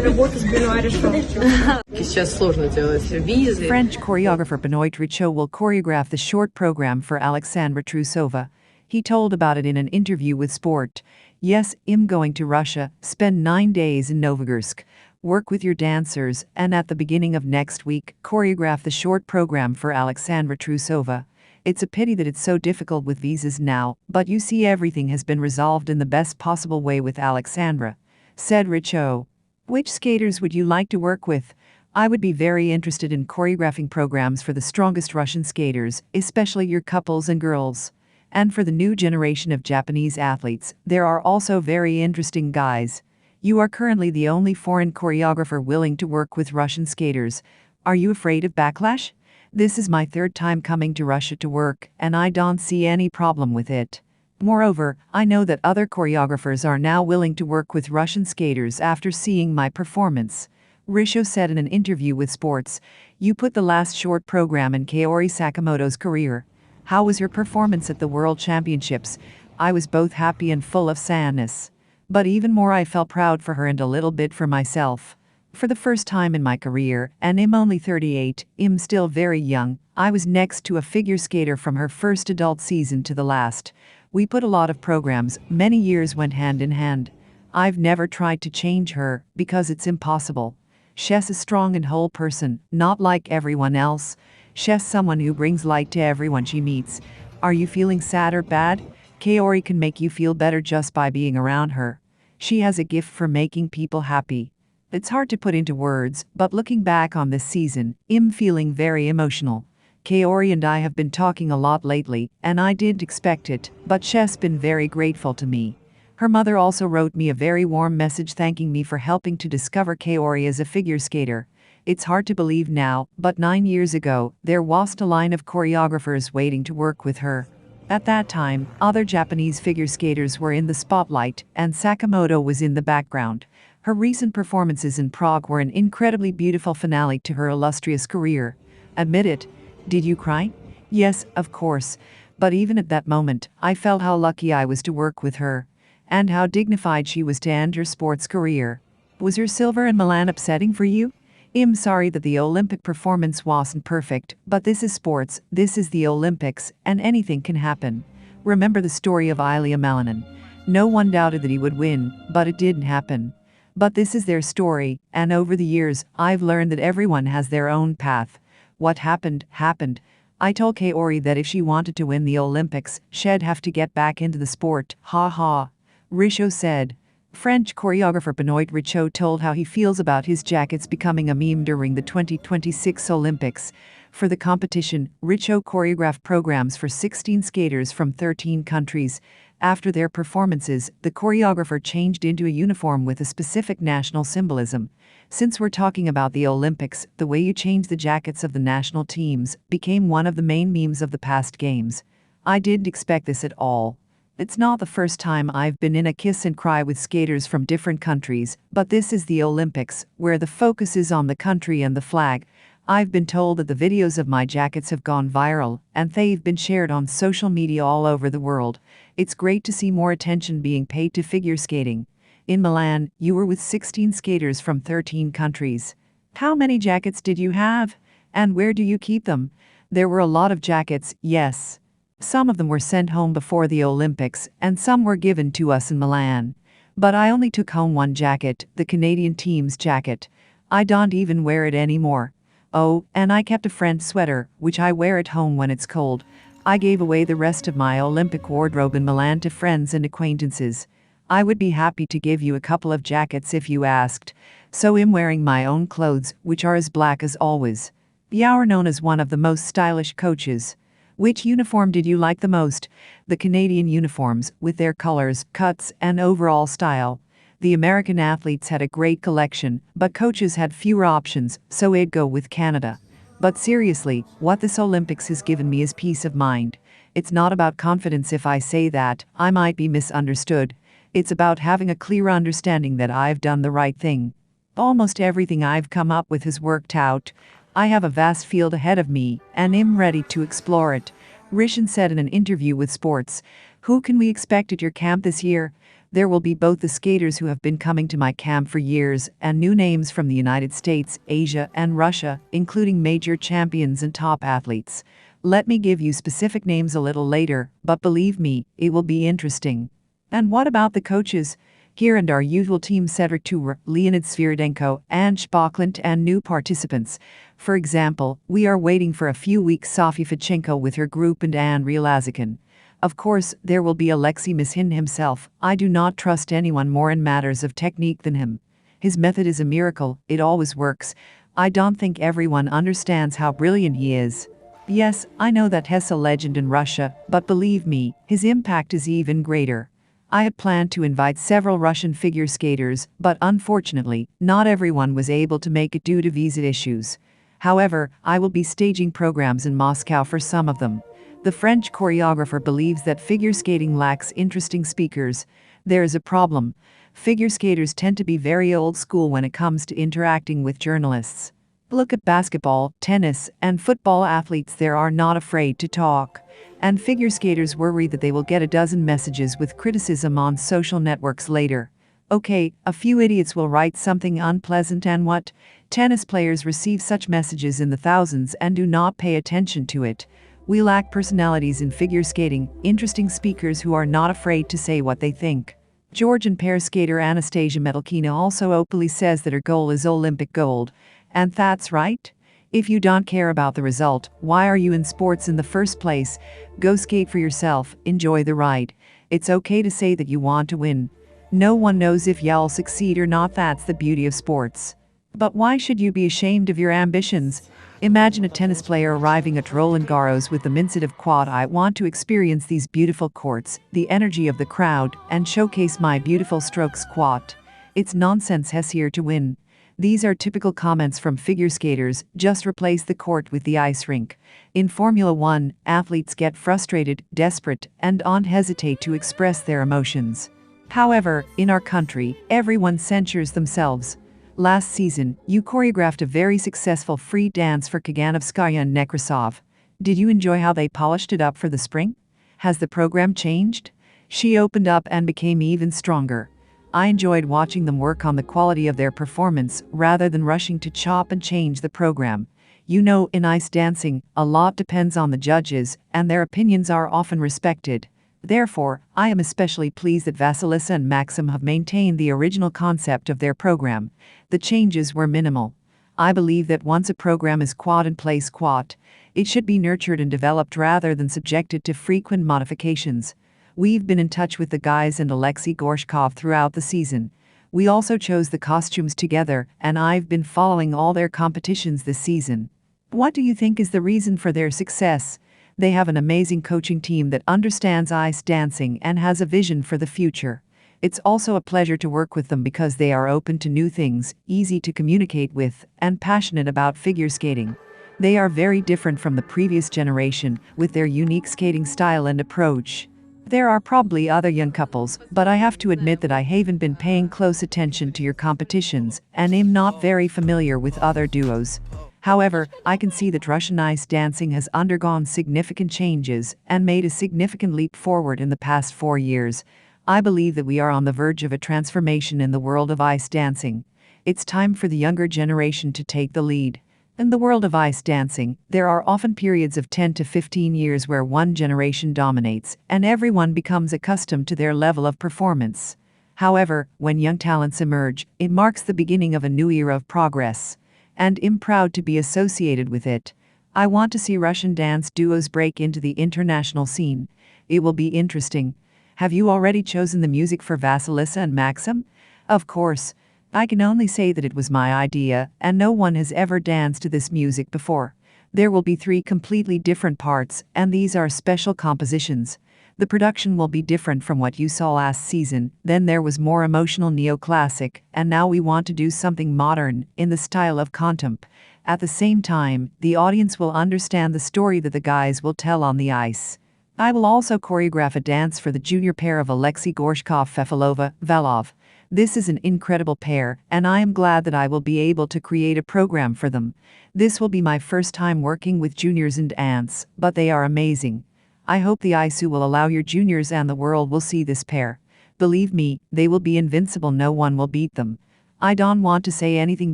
работу с Benoit Richaud. Сейчас сложно делать визы. French choreographer Benoit Richaud will choreograph the short program for Alexandra Trusova. He told about it in an interview with Sport. Yes, I'm going to Russia, spend 9 days in Novogorsk, work with your dancers, and at the beginning of next week, choreograph the short program for Alexandra Trusova. It's a pity that it's so difficult with visas now, but you see everything has been resolved in the best possible way with Alexandra, said Richaud. Which skaters would you like to work with? I would be very interested in choreographing programs for the strongest Russian skaters, especially your couples and girls. And for the new generation of Japanese athletes, there are also very interesting guys. You are currently the only foreign choreographer willing to work with Russian skaters. Are you afraid of backlash? This is my third time coming to Russia to work, and I don't see any problem with it. Moreover, I know that other choreographers are now willing to work with Russian skaters after seeing my performance. Richaud said in an interview with Sports, "You put the last short program in Kaori Sakamoto's career. How was your performance at the World Championships? I was both happy and full of sadness. But even more I felt proud for her and a little bit for myself. For the first time in my career, and I'm only 38, I'm still very young, I was next to a figure skater from her first adult season to the last. We put a lot of programs, many years went hand in hand. I've never tried to change her, because it's impossible. She's a strong and whole person, not like everyone else. She's someone who brings light to everyone she meets. Are you feeling sad or bad? Kaori can make you feel better just by being around her. She has a gift for making people happy. It's hard to put into words, but looking back on this season, I'm feeling very emotional. Kaori and I have been talking a lot lately, and I didn't expect it, but she's been very grateful to me. Her mother also wrote me a very warm message thanking me for helping to discover Kaori as a figure skater. It's hard to believe now, but 9 years ago, there was a line of choreographers waiting to work with her. At that time, other Japanese figure skaters were in the spotlight, and Sakamoto was in the background. Her recent performances in Prague were an incredibly beautiful finale to her illustrious career. Admit it. Did you cry? Yes, of course. But even at that moment, I felt how lucky I was to work with her. And how dignified she was to end her sports career. Was her silver in Milan upsetting for you? I'm sorry that the Olympic performance wasn't perfect, but this is sports, this is the Olympics, and anything can happen. Remember the story of Ilya Malinin. No one doubted that he would win, but it didn't happen. But this is their story, and over the years, I've learned that everyone has their own path. What happened, happened. I told Kaori that if she wanted to win the Olympics, she'd have to get back into the sport, ha ha. Richaud said. French choreographer Benoit Richaud told how he feels about his jackets becoming a meme during the 2026 Olympics. For the competition, Richaud choreographed programs for 16 skaters from 13 countries. After their performances, the choreographer changed into a uniform with a specific national symbolism. Since we're talking about the Olympics, the way you change the jackets of the national teams became one of the main memes of the past games. I didn't expect this at all. It's not the first time I've been in a kiss and cry with skaters from different countries, but this is the Olympics, where the focus is on the country and the flag. I've been told that the videos of my jackets have gone viral, and they've been shared on social media all over the world. It's great to see more attention being paid to figure skating. In Milan, you were with 16 skaters from 13 countries. How many jackets did you have? And where do you keep them? There were a lot of jackets, yes. Some of them were sent home before the Olympics, and some were given to us in Milan. But I only took home one jacket, the Canadian team's jacket. I don't even wear it anymore. Oh, and I kept a French sweater, which I wear at home when it's cold. I gave away the rest of my Olympic wardrobe in Milan to friends and acquaintances. I would be happy to give you a couple of jackets if you asked. So I'm wearing my own clothes, which are as black as always. You're known as one of the most stylish coaches. Which uniform did you like the most? The Canadian uniforms, with their colors, cuts, and overall style. The American athletes had a great collection, but coaches had fewer options, so I'd go with Canada. But seriously, what this Olympics has given me is peace of mind. It's not about confidence if I say that, I might be misunderstood. It's about having a clear understanding that I've done the right thing. Almost everything I've come up with has worked out. I have a vast field ahead of me, and I'm ready to explore it. Richaud said in an interview with Sports. Who can we expect at your camp this year? There will be both the skaters who have been coming to my camp for years and new names from the United States, Asia, and Russia, including major champions and top athletes. Let me give you specific names a little later, but believe me, it will be interesting. And what about the coaches? Here and our usual team: Cedric Tour, Leonid Svirodenko, Ange Bocklint, and new participants. For example, we are waiting for a few weeks Sofia Fichenko with her group and Andrea Lazikin. Of course, there will be Alexei Mishin himself. I do not trust anyone more in matters of technique than him. His method is a miracle, it always works. I don't think everyone understands how brilliant he is. Yes, I know that he's a legend in Russia, but believe me, his impact is even greater. I had planned to invite several Russian figure skaters, but unfortunately, not everyone was able to make it due to visa issues. However, I will be staging programs in Moscow for some of them. The French choreographer believes that figure skating lacks interesting speakers. There is a problem. Figure skaters tend to be very old school when it comes to interacting with journalists. Look at basketball, tennis, and football athletes. They are not afraid to talk. And figure skaters worry that they will get a dozen messages with criticism on social networks later. Okay, a few idiots will write something unpleasant, and what? Tennis players receive such messages in the thousands and do not pay attention to it. We lack personalities in figure skating, interesting speakers who are not afraid to say what they think. Georgian pair skater Anastasia Metelkina also openly says that her goal is Olympic gold. And that's right. If you don't care about the result, why are you in sports in the first place? Go skate for yourself, enjoy the ride. It's okay to say that you want to win. No one knows if you'll succeed or not. That's the beauty of sports. But why should you be ashamed of your ambitions? Imagine a tennis player arriving at Roland Garros with the mindset of quad: I want to experience these beautiful courts, the energy of the crowd, and showcase my beautiful strokes. Quad. It's nonsense. He's here to win. These are typical comments from figure skaters: just replace the court with the ice rink. In Formula One, athletes get frustrated, desperate, and don't hesitate to express their emotions. However, in our country, everyone censures themselves. Last season, you choreographed a very successful free dance for Kaganovskaya and Nekrasov. Did you enjoy how they polished it up for the spring? Has the program changed? She opened up and became even stronger. I enjoyed watching them work on the quality of their performance rather than rushing to chop and change the program. You know, in ice dancing, a lot depends on the judges, and their opinions are often respected. Therefore, I am especially pleased that Vasilisa and Maxim have maintained the original concept of their program. The changes were minimal. I believe that once a program is quad and plays quad, it should be nurtured and developed rather than subjected to frequent modifications. We've been in touch with the guys and Alexei Gorshkov throughout the season. We also chose the costumes together, and I've been following all their competitions this season. What do you think is the reason for their success? They have an amazing coaching team that understands ice dancing and has a vision for the future. It's also a pleasure to work with them because they are open to new things, easy to communicate with, and passionate about figure skating. They are very different from the previous generation, with their unique skating style and approach. There are probably other young couples, but I have to admit that I haven't been paying close attention to your competitions and am not very familiar with other duos. However, I can see that Russian ice dancing has undergone significant changes and made a significant leap forward in the past 4 years. I believe that we are on the verge of a transformation in the world of ice dancing. It's time for the younger generation to take the lead. In the world of ice dancing, there are often periods of 10 to 15 years where one generation dominates, and everyone becomes accustomed to their level of performance. However, when young talents emerge, it marks the beginning of a new era of progress. And I'm proud to be associated with it. I want to see Russian dance duos break into the international scene. It will be interesting. Have you already chosen the music for Vasilisa and Maxim? Of course. I can only say that it was my idea, and no one has ever danced to this music before. There will be 3 completely different parts, and these are special compositions. The production will be different from what you saw last season. Then there was more emotional neoclassic, and now we want to do something modern, in the style of contemp. At the same time, the audience will understand the story that the guys will tell on the ice. I will also choreograph a dance for the junior pair of Alexei Gorshkov Valov. This is an incredible pair, and I am glad that I will be able to create a program for them. This will be my first time working with juniors and ants, but they are amazing. I hope the ISU will allow your juniors and the world will see this pair. Believe me, they will be invincible. No one will beat them. I don't want to say anything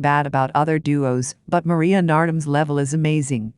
bad about other duos, but Maria Nardum's level is amazing.